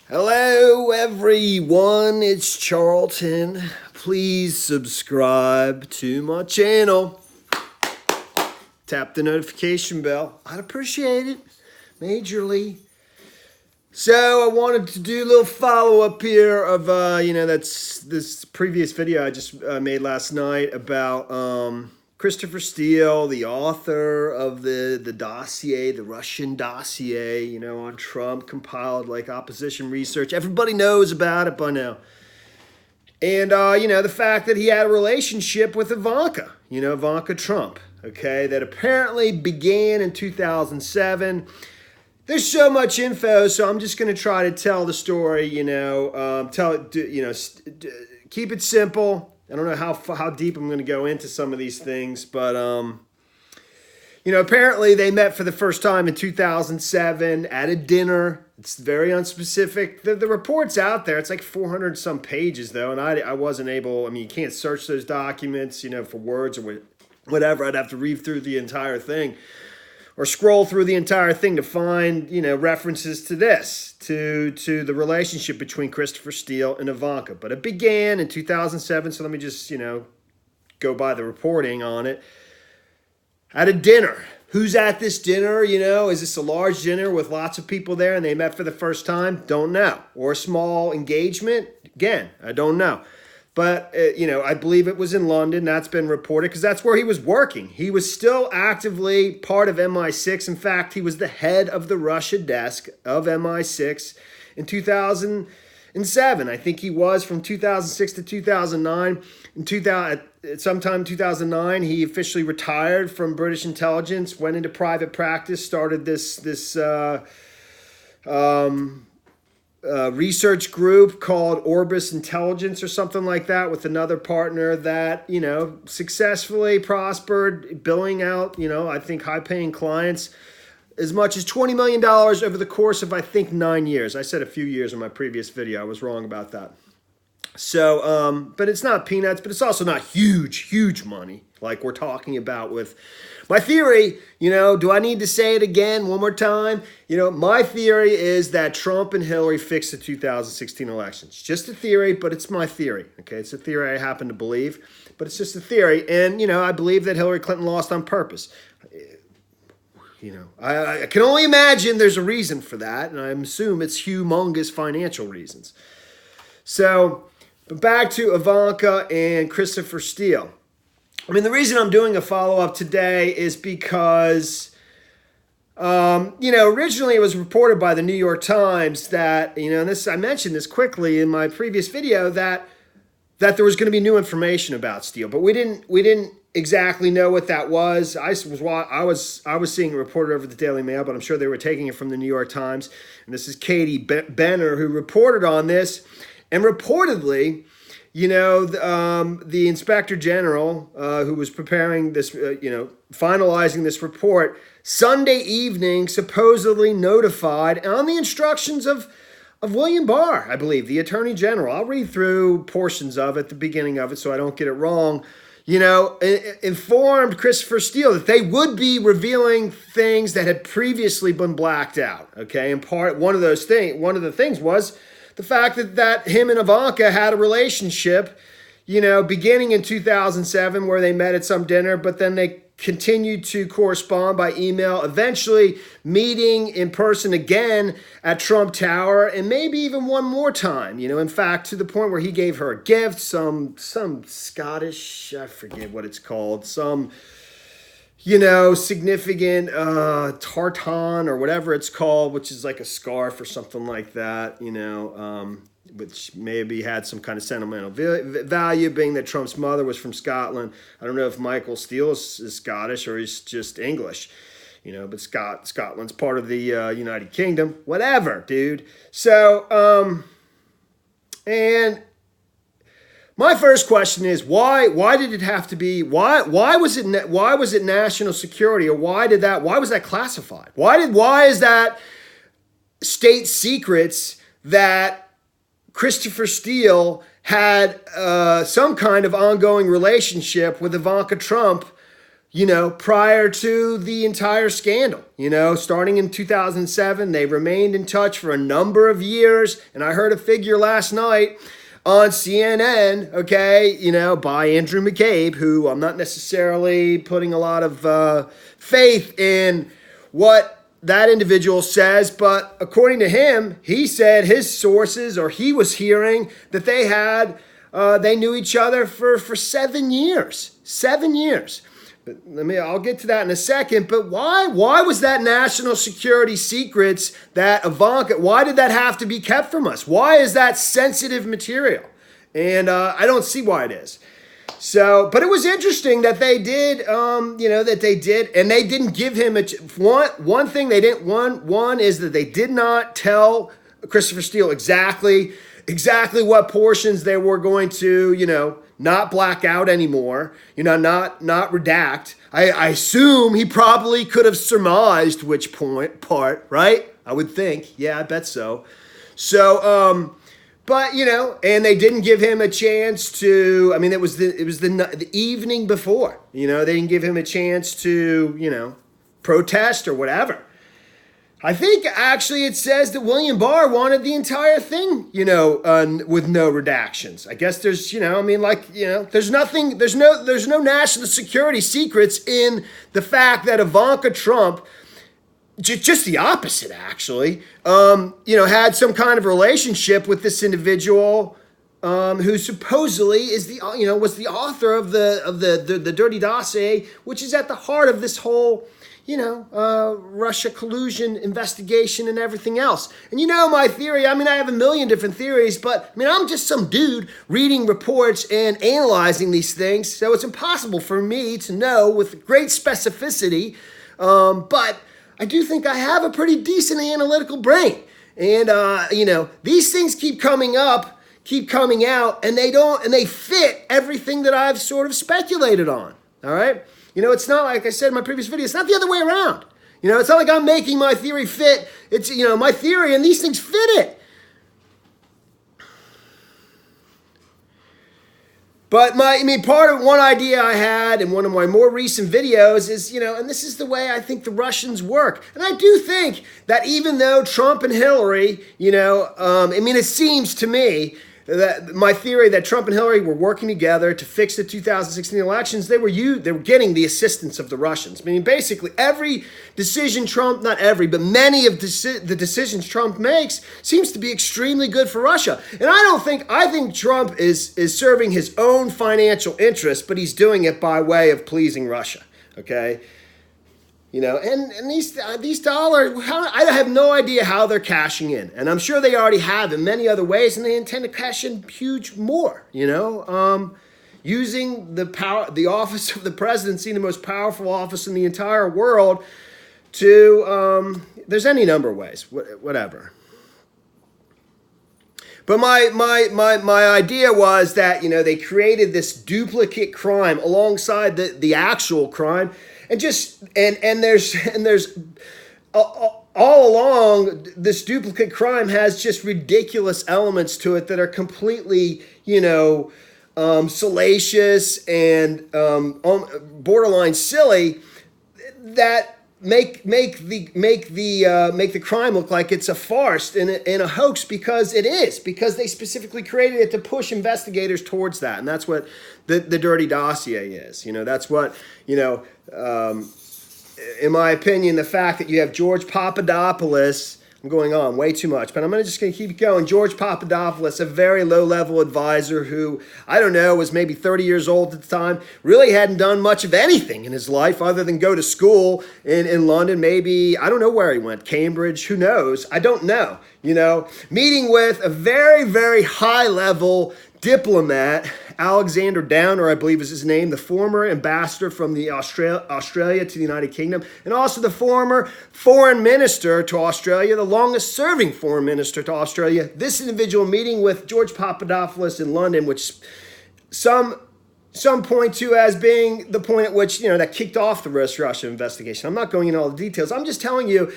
Hello, everyone. It's Charlton. Please subscribe to my channel. Tap the notification bell. I'd appreciate it majorly. So I wanted to do a little follow-up here of, that's this previous video I just made last night about Christopher Steele, the author of the dossier, the Russian dossier, on Trump, compiled like opposition research. Everybody knows about it by now. And, the fact that he had a relationship with Ivanka, Ivanka Trump, okay, that apparently began in 2007. There's so much info, so I'm just going to try to tell the story, keep it simple. I don't know how deep I'm going to go into some of these things, but, apparently they met for the first time in 2007 at a dinner. It's very unspecific. The report's out there. It's like 400 some pages, though, and I wasn't able, you can't search those documents, for words or whatever. I'd have to read through the entire thing or scroll through the entire thing to find, references to this, to the relationship between Christopher Steele and Ivanka. But it began in 2007, so let me just, go by the reporting on it. At a dinner. Who's at this dinner? Is this a large dinner with lots of people there and they met for the first time? Don't know. Or a small engagement? Again, I don't know. But, I believe it was in London. That's been reported because that's where he was working. He was still actively part of MI6. In fact, he was the head of the Russia desk of MI6 in 2007. I think he was from 2006 to 2009. Sometime in 2009, he officially retired from British intelligence, went into private practice, started this research group called Orbis Intelligence or something like that with another partner that, successfully prospered, billing out, I think high-paying clients as much as $20 million over the course of, I think, 9 years. I said a few years in my previous video. I was wrong about that. So, but it's not peanuts, but it's also not huge money like we're talking about with my theory. Do I need to say it again one more time? My theory is that Trump and Hillary fixed the 2016 elections. Just a theory, but it's my theory. Okay, it's a theory I happen to believe, but it's just a theory. And, I believe that Hillary Clinton lost on purpose. I can only imagine there's a reason for that, and I assume it's humongous financial reasons. So, but back to Ivanka and Christopher Steele. The reason I'm doing a follow-up today is because, originally it was reported by the New York Times that, I mentioned this quickly in my previous video, that there was going to be new information about Steele, but we didn't exactly know what that was. I was seeing it reported over the Daily Mail, but I'm sure they were taking it from the New York Times. And this is Katie Benner who reported on this. And reportedly, the Inspector General who was preparing this, finalizing this report, Sunday evening supposedly notified on the instructions of William Barr, I believe, the Attorney General. I'll read through portions of it, the beginning of it, so I don't get it wrong. Informed Christopher Steele that they would be revealing things that had previously been blacked out. Okay, in part, one of the things was the fact that him and Ivanka had a relationship, beginning in 2007 where they met at some dinner, but then they continued to correspond by email, eventually meeting in person again at Trump Tower, and maybe even one more time, in fact, to the point where he gave her a gift, some Scottish, I forget what it's called, some significant tartan or whatever it's called, which is like a scarf or something like that, which maybe had some kind of sentimental value, being that Trump's mother was from Scotland. I don't know if Michael Steele is Scottish or he's just English, but Scotland's part of the United Kingdom. Whatever, dude. So, and my first question is why did it have to be why was it national security, or why was that classified? Why is that state secrets that Christopher Steele had some kind of ongoing relationship with Ivanka Trump prior to the entire scandal. Starting in 2007, they remained in touch for a number of years. And I heard a figure last night on CNN, by Andrew McCabe, who I'm not necessarily putting a lot of faith in what that individual says, but according to him, he said his sources, or he was hearing that they knew each other for 7 years. 7 years. I'll get to that in a second, but why was that national security secrets that Ivanka, why did that have to be kept from us? Why is that sensitive material? And I don't see why it is. So, but it was interesting that they did, and they didn't give him one thing they didn't, one is that they did not tell Christopher Steele exactly what portions they were going to, not black out anymore, not redact. I assume he probably could have surmised which part, right? I would think. Yeah, I bet so. So, but, and they didn't give him a chance to, it was the evening before, they didn't give him a chance to, protest or whatever. I think actually it says that William Barr wanted the entire thing, with no redactions. I guess there's, there's no national security secrets in the fact that Ivanka Trump, just the opposite actually, had some kind of relationship with this individual, who supposedly is was the author of the dirty dossier, which is at the heart of this whole Russia collusion investigation and everything else. And my theory, I have a million different theories, but I'm just some dude reading reports and analyzing these things. So it's impossible for me to know with great specificity. But I do think I have a pretty decent analytical brain. And, these things keep coming out, and they fit everything that I've sort of speculated on. All right. It's not like I said in my previous video, it's not the other way around. It's not like I'm making my theory fit. It's, my theory and these things fit it. But part of one idea I had in one of my more recent videos is, and this is the way I think the Russians work. And I do think that even though Trump and Hillary, it seems to me that my theory that Trump and Hillary were working together to fix the 2016 elections, they were getting the assistance of the Russians. Basically every decision Trump, not every, but many of the decisions Trump makes seems to be extremely good for Russia. And I think Trump is serving his own financial interests, but he's doing it by way of pleasing Russia. Okay. And these dollars, I have no idea how they're cashing in. And I'm sure they already have in many other ways, and they intend to cash in huge more, using the office of the presidency, the most powerful office in the entire world, to, there's any number of ways, whatever. But my idea was that, they created this duplicate crime alongside the actual crime. And there's all along, this duplicate crime has just ridiculous elements to it that are completely, salacious and borderline silly, that make the crime look like it's a farce and a hoax, because they specifically created it to push investigators towards that. And that's what the dirty dossier is. That's what, in my opinion, the fact that you have George Papadopoulos, I'm going on way too much, but I'm just going to keep going. George Papadopoulos, a very low-level advisor who, I don't know, was maybe 30 years old at the time, really hadn't done much of anything in his life other than go to school in London, maybe, I don't know where he went, Cambridge, who knows? I don't know, meeting with a very, very high-level diplomat, Alexander Downer, I believe is his name, the former ambassador from the Australia to the United Kingdom, and also the former foreign minister to Australia, the longest serving foreign minister to Australia. This individual meeting with George Papadopoulos in London, which some point to as being the point at which, that kicked off the Russia investigation. I'm not going into all the details. I'm just telling you,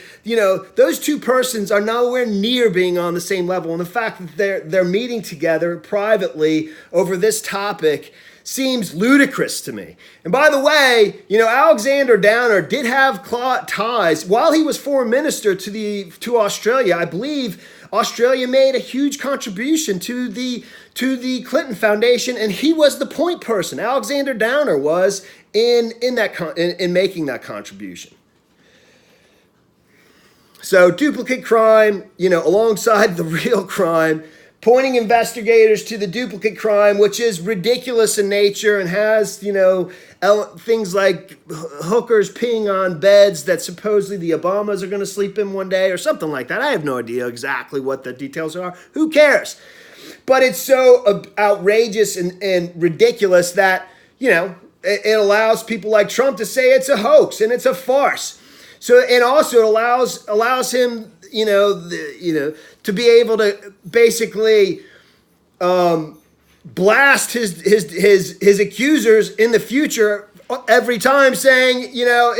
those two persons are nowhere near being on the same level. And the fact that they're meeting together privately over this topic seems ludicrous to me. And by the way, Alexander Downer did have ties while he was foreign minister to Australia. I believe Australia made a huge contribution to the Clinton Foundation, and he was the point person. Alexander Downer was in making that contribution. So duplicate crime, alongside the real crime, pointing investigators to the duplicate crime, which is ridiculous in nature and has, things like hookers peeing on beds that supposedly the Obamas are going to sleep in one day or something like that. I have no idea exactly what the details are. Who cares? But it's so outrageous and ridiculous that, it allows people like Trump to say it's a hoax and it's a farce. So, and also it allows him, to be able to basically blast his accusers in the future every time, saying,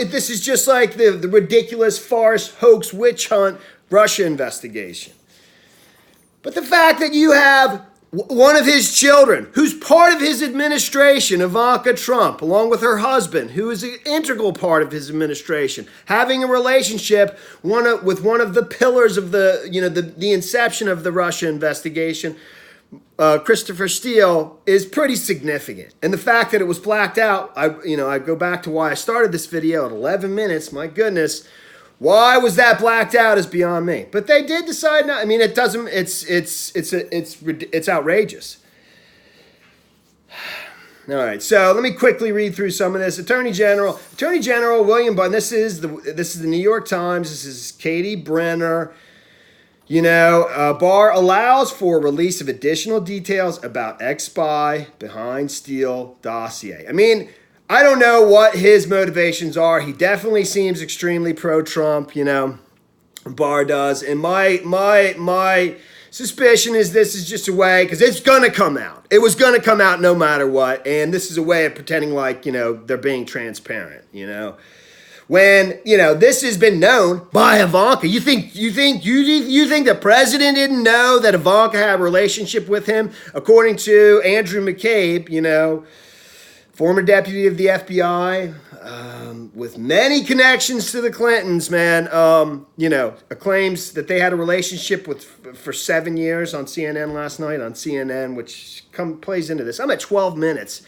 this is just like the ridiculous farce, hoax, witch hunt, Russia investigation. But the fact that you have one of his children, who's part of his administration, Ivanka Trump, along with her husband, who is an integral part of his administration, having a relationship with one of the pillars of the inception of the Russia investigation, Christopher Steele, is pretty significant. And the fact that it was blacked out, I go back to why I started this video at 11 minutes. My goodness. Why was that blacked out is beyond me. But they did decide not. I mean, it doesn't. It's outrageous. All right. So let me quickly read through some of this. Attorney General William Barr. This is the New York Times. This is Katie Brenner. Barr allows for release of additional details about ex-spy behind Steele dossier. I mean, I don't know what his motivations are. He definitely seems extremely pro-Trump, Barr does. And my suspicion is this is just a way, because it's going to come out. It was going to come out no matter what. And this is a way of pretending like, they're being transparent, When, this has been known by Ivanka. You think the president didn't know that Ivanka had a relationship with him? According to Andrew McCabe, former deputy of the FBI, with many connections to the Clintons, man, claims that they had a relationship for 7 years on CNN last night, on CNN, which plays into this. I'm at 12 minutes.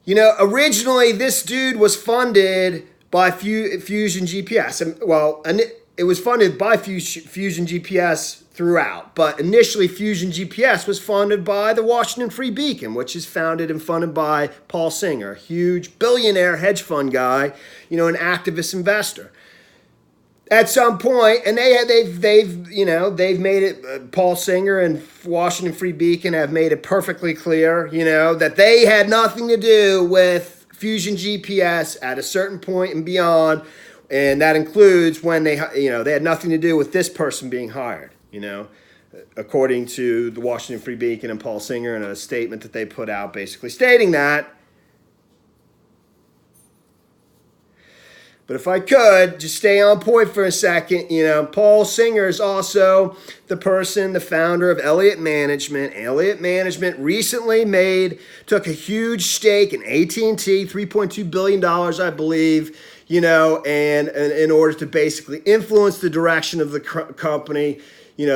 Originally, this dude was funded by Fusion GPS. And it was funded by Fusion GPS throughout, but initially Fusion GPS was funded by the Washington Free Beacon, which is founded and funded by Paul Singer, a huge billionaire hedge fund guy, an activist investor. At some point, and they've made it. Paul Singer and Washington Free Beacon have made it perfectly clear, that they had nothing to do with Fusion GPS at a certain point and beyond, and that includes when they had nothing to do with this person being hired. According to the Washington Free Beacon and Paul Singer, in a statement that they put out, basically stating that. But if I could just stay on point for a second, Paul Singer is also the founder of Elliott Management. Elliott Management recently took a huge stake in AT&T, $3.2 billion, I believe, and in order to basically influence the direction of the company.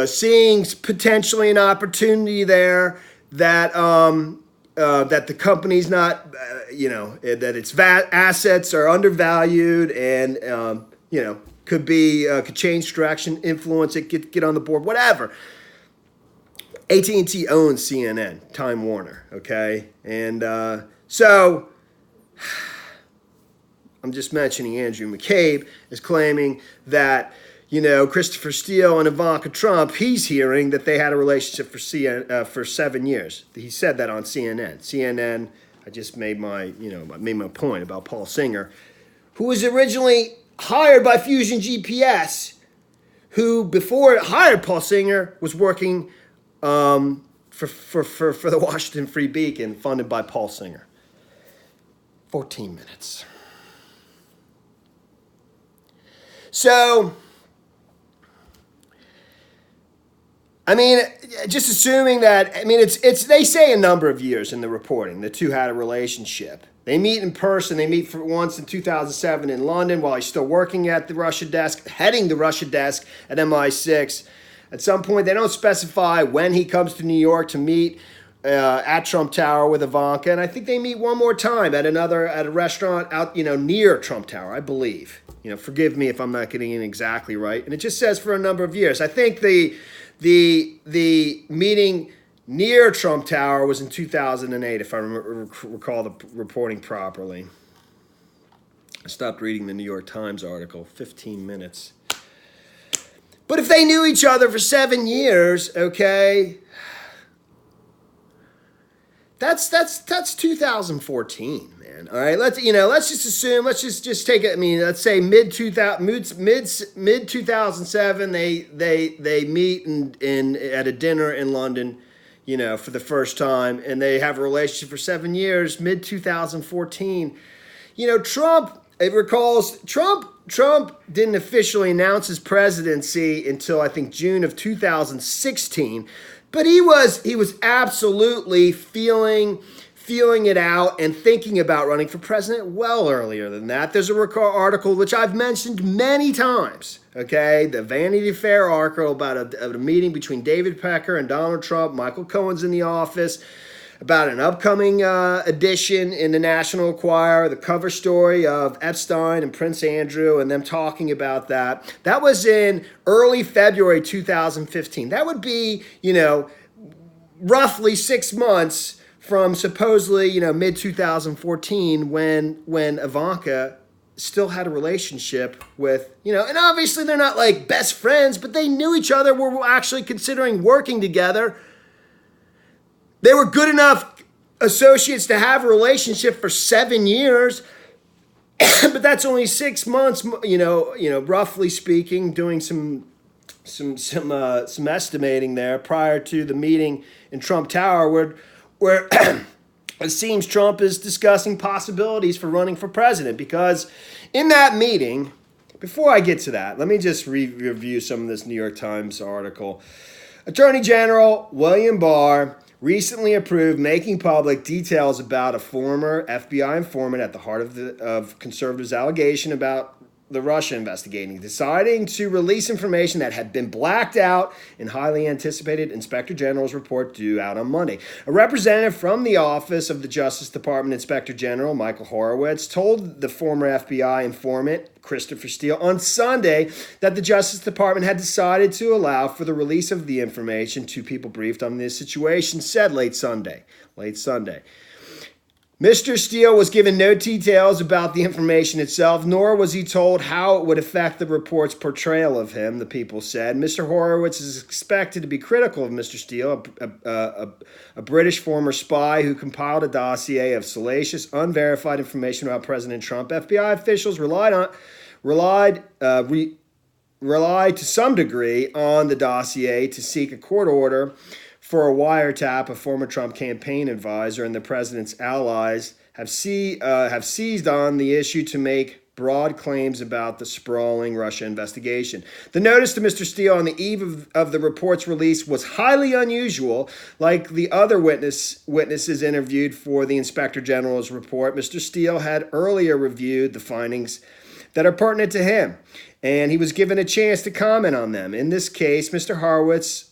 Seeing potentially an opportunity there that that the company's not, that its assets are undervalued and could change direction, influence it, get on the board, whatever. AT&T owns CNN, Time Warner, okay, and so I'm just mentioning Andrew McCabe is claiming that. Christopher Steele and Ivanka Trump, he's hearing that they had a relationship for 7 years. He said that on CNN. CNN, I just made my point about Paul Singer, who was originally hired by Fusion GPS, who before it hired Paul Singer was working for the Washington Free Beacon, funded by Paul Singer. 14 minutes. So I mean, just assuming that, I mean, it's they say a number of years in the reporting, the two had a relationship. They meet in person. They meet for once in 2007 in London while he's still working at the Russia desk, heading the Russia desk at MI6. At some point, they don't specify when he comes to New York to meet at Trump Tower with Ivanka, and I think they meet one more time at a restaurant out, near Trump Tower, I believe. Forgive me if I'm not getting it exactly right. And it just says for a number of years. I think the meeting near Trump Tower was in 2008, if I recall the reporting properly. I stopped reading the New York Times article, 15 minutes. But if they knew each other for 7 years, okay, that's 2014, man. All right, let's just assume. Let's just take it. I mean, let's say mid 2007. They meet in at a dinner in London, for the first time, and they have a relationship for 7 years. Mid 2014, Trump. It recalls Trump didn't officially announce his presidency until I think June of 2016. But he was absolutely feeling it out and thinking about running for president well earlier than that. There's a article which I've mentioned many times, okay? The Vanity Fair article about a meeting between David Pecker and Donald Trump. Michael Cohen's in the office about an upcoming edition in the National Enquirer, the cover story of Epstein and Prince Andrew and them talking about that. That was in early February 2015. That would be, roughly 6 months from supposedly, mid-2014 when Ivanka still had a relationship with, and obviously they're not like best friends, but they knew each other, were actually considering working together. They were good enough associates to have a relationship for 7 years, but that's only 6 months. Roughly speaking, doing some estimating there prior to the meeting in Trump Tower, where it seems Trump is discussing possibilities for running for president. Because in that meeting, before I get to that, let me just review some of this New York Times article. Attorney General William Barr recently approved making public details about a former FBI informant at the heart of conservatives' allegation about the Russia investigating, deciding to release information that had been blacked out in highly anticipated Inspector General's report due out on Monday. A representative from the Office of the Justice Department Inspector General, Michael Horowitz, told the former FBI informant, Christopher Steele, on Sunday that the Justice Department had decided to allow for the release of the information to people briefed on this situation, said late Sunday. Mr. Steele was given no details about the information itself, nor was he told how it would affect the report's portrayal of him, the people said. Mr. Horowitz is expected to be critical of Mr. Steele, a British former spy who compiled a dossier of salacious, unverified information about President Trump. FBI officials relied to some degree on the dossier to seek a court order for a wiretap. A former Trump campaign advisor and the president's allies have seized on the issue to make broad claims about the sprawling Russia investigation. The notice to Mr. Steele on the eve of the report's release was highly unusual. Like the other witnesses interviewed for the Inspector General's report, Mr. Steele had earlier reviewed the findings that are pertinent to him, and he was given a chance to comment on them. In this case, Mr. Horowitz's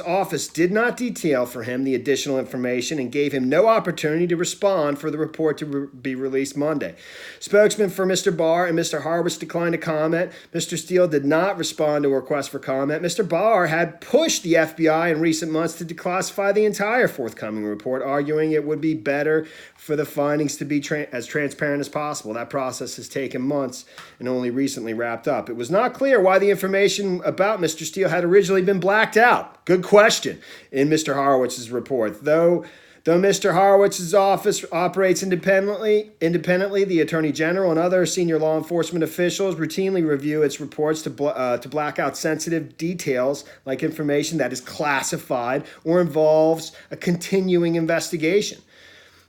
office did not detail for him the additional information and gave him no opportunity to respond for the report to be released Monday. Spokesman for Mr. Barr and Mr. Horowitz declined to comment. Mr. Steele did not respond to a request for comment. Mr. Barr had pushed the FBI in recent months to declassify the entire forthcoming report, arguing it would be better for the findings to be as transparent as possible. That process has taken months and only recently wrapped up. It was not clear why the information about Mr. Steele had originally been blacked out. Good question in Mr. Horowitz's report. Though Mr. Horowitz's office operates independently, the Attorney General and other senior law enforcement officials routinely review its reports to black out sensitive details like information that is classified or involves a continuing investigation.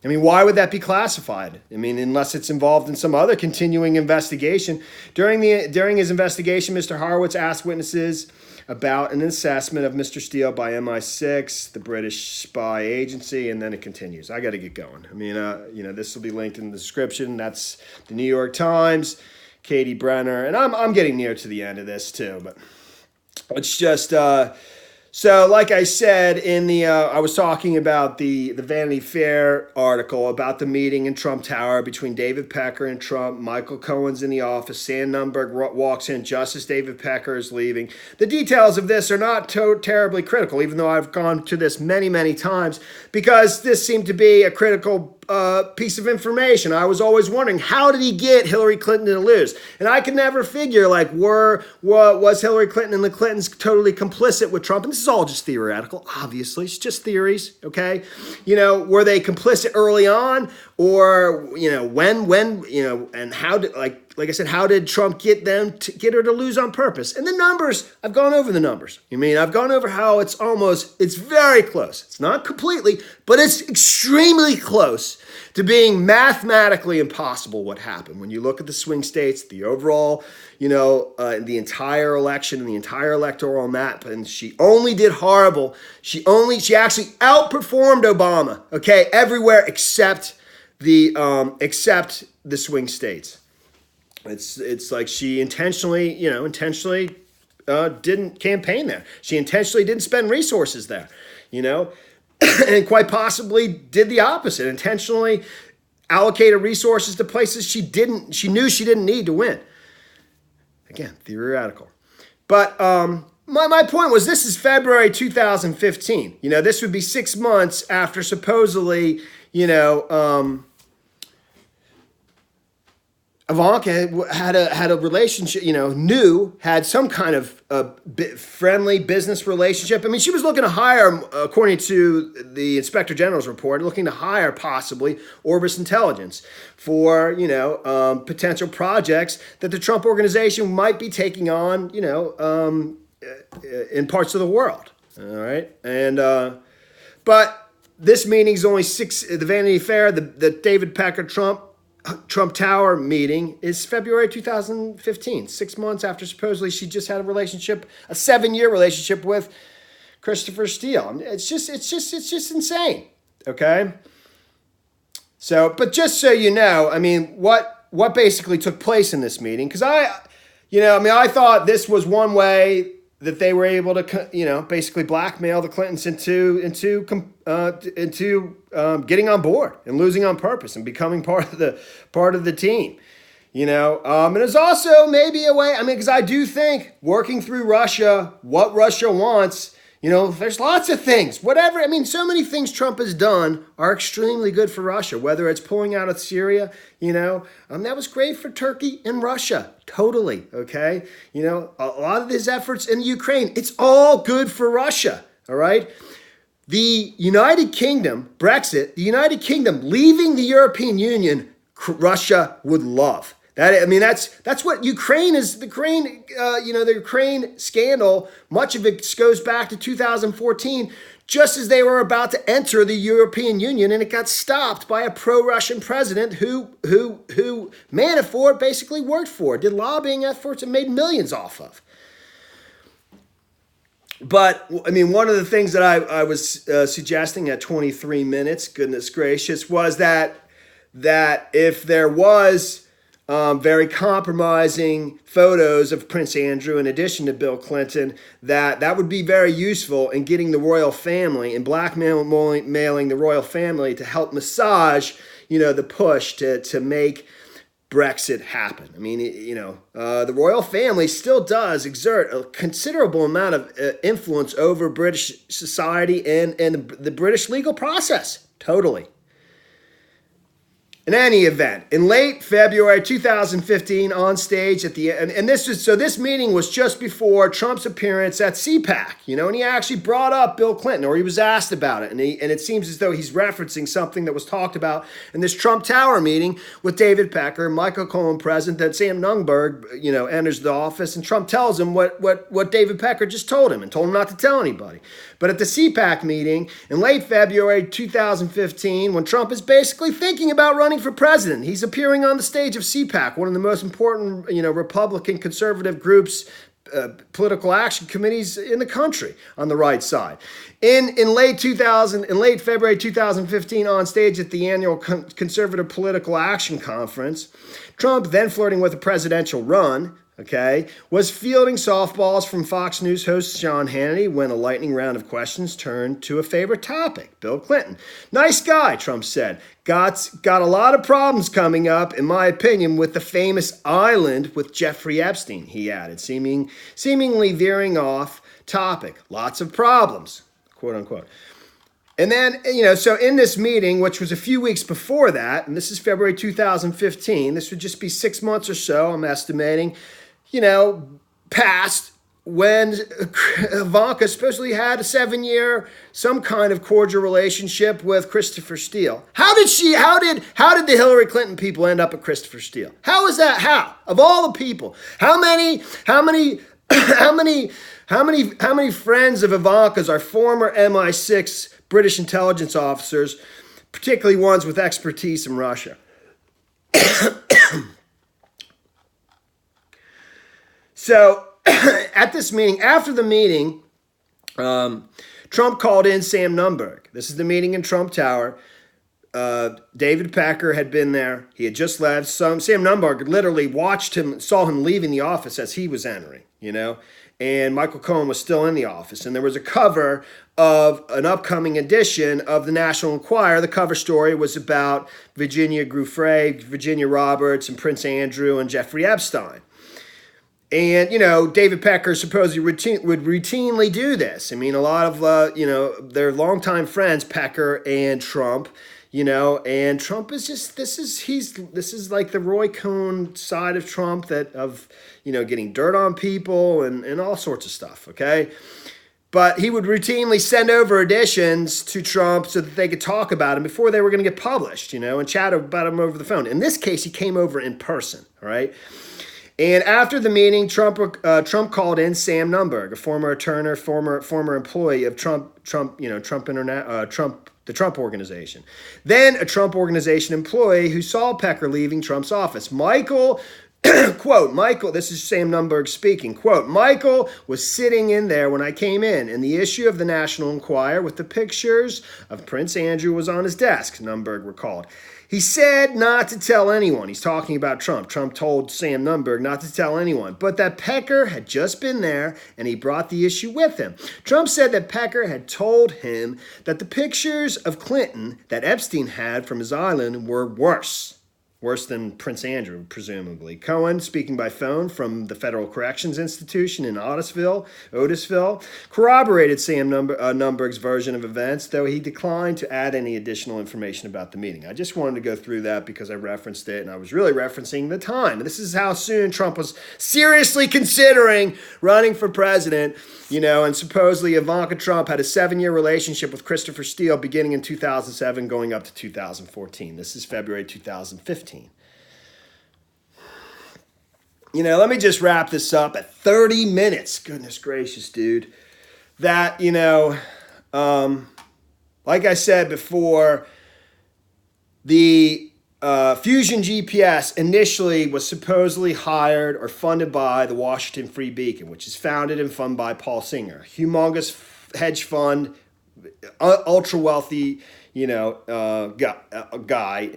I mean, why would that be classified? I mean, unless it's involved in some other continuing investigation. During his investigation, Mr. Horowitz asked witnesses about an assessment of Mr. Steele by MI6, the British spy agency, and then it continues. I got to get going. I mean, this will be linked in the description. That's the New York Times, Katie Brenner, and I'm getting near to the end of this too, but it's just so like I said in the I was talking about the Vanity Fair article about the meeting in Trump Tower between David Pecker and Trump. Michael Cohen's in the office. Sam Nunberg walks in just as David Pecker is leaving. The details of this are not terribly critical, even though I've gone to this many times, because this seemed to be a critical piece of information. I was always wondering, how did he get Hillary Clinton to lose? And I could never figure, like, was Hillary Clinton and the Clintons totally complicit with Trump? And this is all just theoretical, obviously. It's just theories, okay? Were they complicit early on? Or, when, and how did, like I said, how did Trump get her to lose on purpose? And the numbers, I've gone over the numbers. I've gone over how it's very close. It's not completely, but it's extremely close to being mathematically impossible what happened. When you look at the swing states, the overall, the entire election and the entire electoral map, and she only did horrible. She actually outperformed Obama, okay, everywhere except the swing states. It's like she intentionally didn't campaign there. She intentionally didn't spend resources there, and quite possibly did the opposite, intentionally allocated resources to places she knew she didn't need to win. Again, theoretical. But my point was, this is February 2015. This would be 6 months after supposedly, Ivanka had a relationship, had some kind of friendly business relationship. She was looking to hire, according to the Inspector General's report, looking to hire possibly Orbis Intelligence for, potential projects that the Trump organization might be taking on, in parts of the world. All right. And, but this meeting is only the Vanity Fair, the David Pecker Trump Tower meeting is February 2015, 6 months after supposedly she just had a 7-year relationship with Christopher Steele. It's just insane. Okay. So, but just so you know, what basically took place in this meeting, because I thought this was one way that they were able to, basically blackmail the Clintons into getting on board and losing on purpose and becoming part of the team, and it's also maybe a way. Because I do think working through Russia, what Russia wants. There's lots of things, whatever. So many things Trump has done are extremely good for Russia, whether it's pulling out of Syria, that was great for Turkey and Russia. Totally. Okay. A lot of his efforts in Ukraine, it's all good for Russia. All right. The United Kingdom, Brexit, the United Kingdom leaving the European Union, Russia would love. That's what Ukraine is. The Ukraine scandal, much of it goes back to 2014, just as they were about to enter the European Union, and it got stopped by a pro-Russian president who Manafort basically worked for, did lobbying efforts, and made millions off of. But one of the things that I was suggesting at 23 minutes, goodness gracious, was that if there was very compromising photos of Prince Andrew in addition to Bill Clinton, that would be very useful in getting the royal family and blackmailing the royal family to help massage, the push to make Brexit happen. The royal family still does exert a considerable amount of influence over British society and the British legal process. Totally. In any event, in late February 2015, on stage at the end, and this meeting was just before Trump's appearance at CPAC, and he actually brought up Bill Clinton, or he was asked about it, and it seems as though he's referencing something that was talked about in this Trump Tower meeting with David Pecker, Michael Cohen present. That Sam Nunberg, enters the office, and Trump tells him what David Pecker just told him, and told him not to tell anybody. But at the CPAC meeting in late February 2015, when Trump is basically thinking about running for president, he's appearing on the stage of CPAC, one of the most important, Republican conservative groups political action committees in the country on the right side. In late February 2015, on stage at the annual Conservative Political Action Conference, Trump, then flirting with a presidential run, was fielding softballs from Fox News host Sean Hannity when a lightning round of questions turned to a favorite topic, Bill Clinton. Nice guy, Trump said. Got a lot of problems coming up, in my opinion, with the famous island with Jeffrey Epstein, he added, seemingly veering off topic. Lots of problems, quote unquote. And then, so in this meeting, which was a few weeks before that, and this is February 2015, this would just be 6 months or so, I'm estimating, past when Ivanka supposedly had a 7-year, some kind of cordial relationship with Christopher Steele. How did the Hillary Clinton people end up at Christopher Steele? How is that? How? Of all the people, how many friends of Ivanka's are former MI6 British intelligence officers, particularly ones with expertise in Russia? So at this meeting, after the meeting, Trump called in Sam Nunberg. This is the meeting in Trump Tower. David Pecker had been there. He had just left. Sam Nunberg literally saw him leaving the office as he was entering, and Michael Cohen was still in the office. And there was a cover of an upcoming edition of the National Enquirer. The cover story was about Virginia Giuffre, Virginia Roberts, and Prince Andrew and Jeffrey Epstein. And, David Pecker supposedly would routinely do this. I mean, a lot of, their longtime friends, Pecker and Trump, and Trump is just, this is like the Roy Cohn side of Trump getting dirt on people and all sorts of stuff, okay? But he would routinely send over editions to Trump so that they could talk about him before they were going to get published, and chat about him over the phone. In this case, he came over in person, all right? And after the meeting, Trump called in Sam Nunberg, a former attorney, former employee of the Trump Organization. Then a Trump Organization employee who saw Pecker leaving Trump's office. Michael, quote, Michael, this is Sam Nunberg speaking, quote, Michael was sitting in there when I came in, and the issue of the National Enquirer with the pictures of Prince Andrew was on his desk, Nunberg recalled. He said not to tell anyone. He's talking about Trump. Trump told Sam Nunberg not to tell anyone, but that Pecker had just been there and he brought the issue with him. Trump said that Pecker had told him that the pictures of Clinton that Epstein had from his island were worse than Prince Andrew, presumably. Cohen, speaking by phone from the Federal Corrections Institution in Otisville, corroborated Sam Nunberg's version of events, though he declined to add any additional information about the meeting. I just wanted to go through that because I referenced it, and I was really referencing the time. This is how soon Trump was seriously considering running for president, and supposedly Ivanka Trump had a 7-year relationship with Christopher Steele beginning in 2007, going up to 2014. This is February 2015. Let me just wrap this up at 30 minutes. Goodness gracious, dude. That, like I said before, the Fusion GPS initially was supposedly hired or funded by the Washington Free Beacon, which is founded and funded by Paul Singer, humongous hedge fund, ultra wealthy, guy.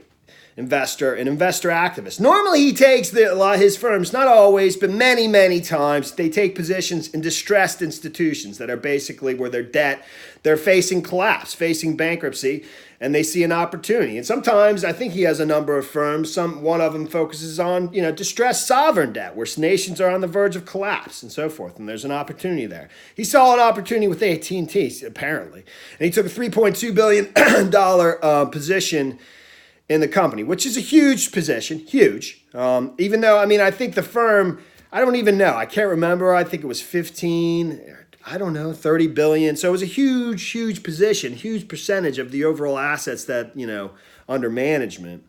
An investor activist. Normally he takes a lot of his firms, not always, but many, many times, they take positions in distressed institutions that are basically where they're facing collapse, facing bankruptcy, and they see an opportunity. And sometimes I think he has a number of firms. One of them focuses on, distressed sovereign debt, where nations are on the verge of collapse and so forth. And there's an opportunity there. He saw an opportunity with AT&T, apparently. And he took a $3.2 billion position in the company, which is a huge position, huge. Even though, I think the firm, I don't even know. I can't remember. I think it was 30 billion. So it was a huge, huge position, huge percentage of the overall assets that, under management.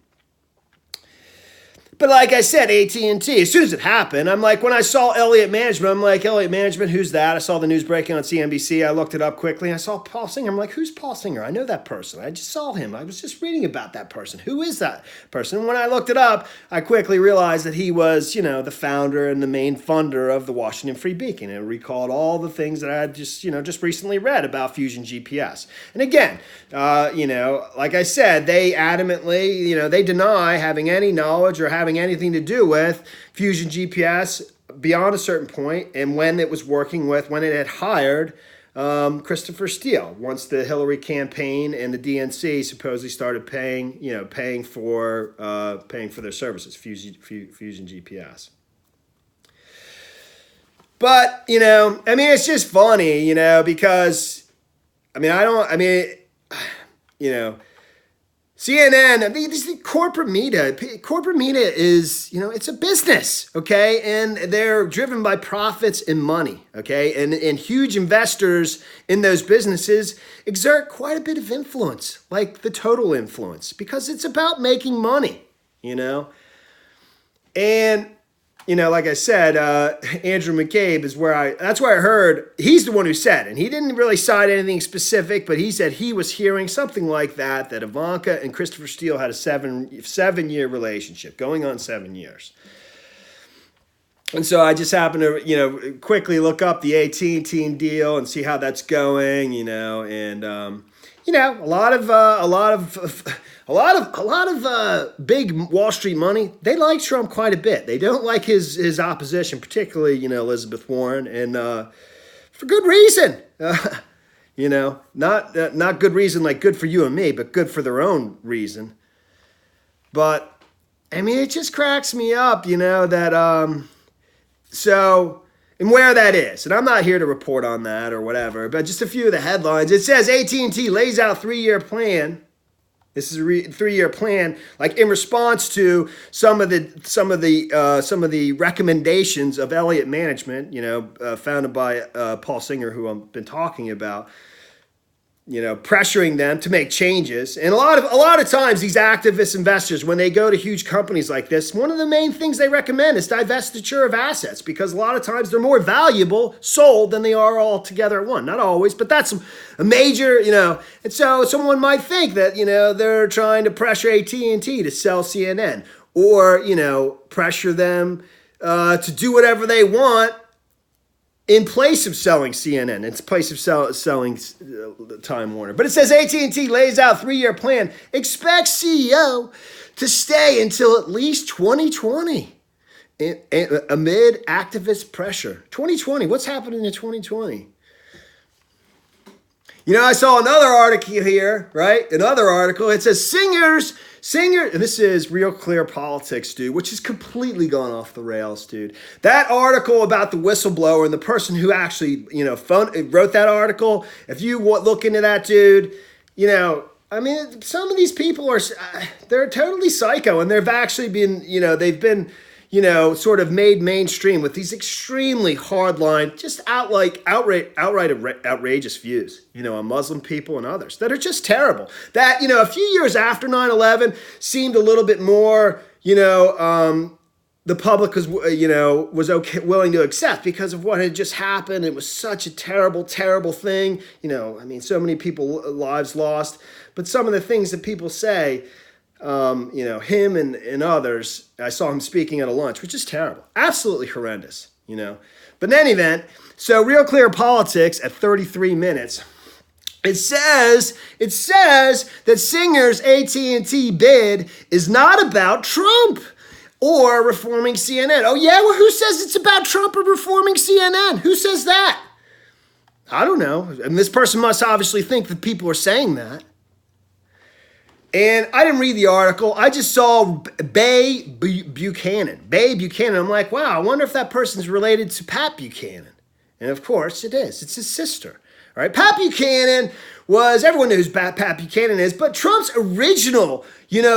But like I said, AT&T, as soon as it happened, I'm like, when I saw Elliott Management, I'm like, Elliott Management, who's that? I saw the news breaking on CNBC. I looked it up quickly. I saw Paul Singer. I'm like, who's Paul Singer? I know that person. I just saw him. I was just reading about that person. Who is that person? And when I looked it up, I quickly realized that he was, the founder and the main funder of the Washington Free Beacon. And it recalled all the things that I had just recently read about Fusion GPS. And again, like I said, they adamantly, they deny having any knowledge or having anything to do with Fusion GPS beyond a certain point, and when it was working with, when it had hired Christopher Steele, once the Hillary campaign and the DNC supposedly started paying for their services, Fusion GPS. But, it's just funny, because, CNN, this is corporate media. Corporate media is, it's a business, okay? And they're driven by profits and money, okay? And huge investors in those businesses exert quite a bit of influence, like the total influence, because it's about making money, And, like I said, Andrew McCabe is that's where I heard, he's the one who said, and he didn't really cite anything specific, but he said he was hearing something like that Ivanka and Christopher Steele had a seven-year relationship, going on 7 years. And so I just happened to, quickly look up the AT&T deal and see how that's going, and, a lot of big Wall Street money, they like Trump quite a bit. They don't like his opposition, particularly, Elizabeth Warren, and for good reason. Not good reason like good for you and me, but good for their own reason. But, it just cracks me up, that, and where that is. And I'm not here to report on that or whatever, but just a few of the headlines. It says AT&T lays out 3-year plan. This is a 3-year plan, like in response to some of the recommendations of Elliott Management, founded by Paul Singer, who I've been talking about. Pressuring them to make changes. And a lot of times these activist investors, when they go to huge companies like this, one of the main things they recommend is divestiture of assets, because a lot of times they're more valuable sold than they are all together at one. Not always, but that's a major, and so someone might think that, they're trying to pressure AT&T to sell CNN, or, pressure them to do whatever they want in place of selling CNN, in place of selling Time Warner. But it says AT&T lays out 3-year plan, expects CEO to stay until at least 2020 amid activist pressure. 2020, what's happening in 2020? I saw another article here, right? Another article. It says Singer, and this is Real Clear Politics, dude, which has completely gone off the rails, dude. That article about the whistleblower and the person who actually, wrote that article, if you look into that, dude, some of these people they're totally psycho, and they've actually been, they've been, sort of made mainstream with these extremely hardline, just outright outrageous views, on Muslim people and others that are just terrible. That, a few years after 9/11 seemed a little bit more, the public was, was okay, willing to accept because of what had just happened. It was such a terrible, terrible thing. So many lives lost. But some of the things that people say, him and others, I saw him speaking at a lunch, which is terrible. Absolutely horrendous, But in any event, so Real Clear Politics at 33 minutes, it says that Singer's AT&T bid is not about Trump or reforming CNN. Oh yeah, well, who says it's about Trump or reforming CNN? Who says that? I don't know. And this person must obviously think that people are saying that. And I didn't read the article. I just saw Bay Buchanan. I'm like, wow, I wonder if that person's related to Pat Buchanan. And of course it is. It's his sister. All right, Pat Buchanan everyone knows who Pat Buchanan is, but Trump's original,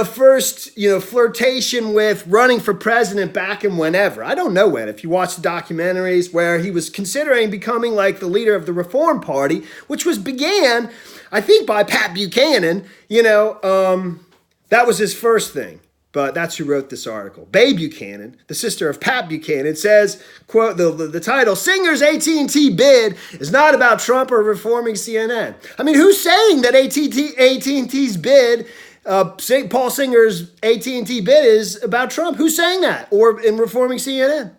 first, flirtation with running for president back in whenever. I don't know when. If you watch the documentaries where he was considering becoming like the leader of the Reform Party, which began, I think, by Pat Buchanan, that was his first thing. but that's who wrote this article. Babe Buchanan, the sister of Pat Buchanan, says, quote, the title, Singer's AT&T bid is not about Trump or reforming CNN. I mean, who's saying that AT&T's bid, Paul Singer's AT&T bid is about Trump? Who's saying that? Or in reforming CNN?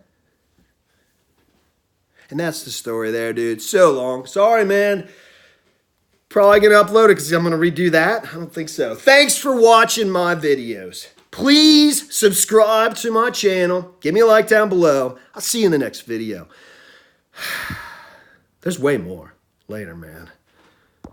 And that's the story there, dude. So long. Sorry, man. Probably going to upload it because I'm going to redo that. I don't think so. Thanks for watching my videos. Please subscribe to my channel. Give me a like down below. I'll see you in the next video. There's way more. Later, man.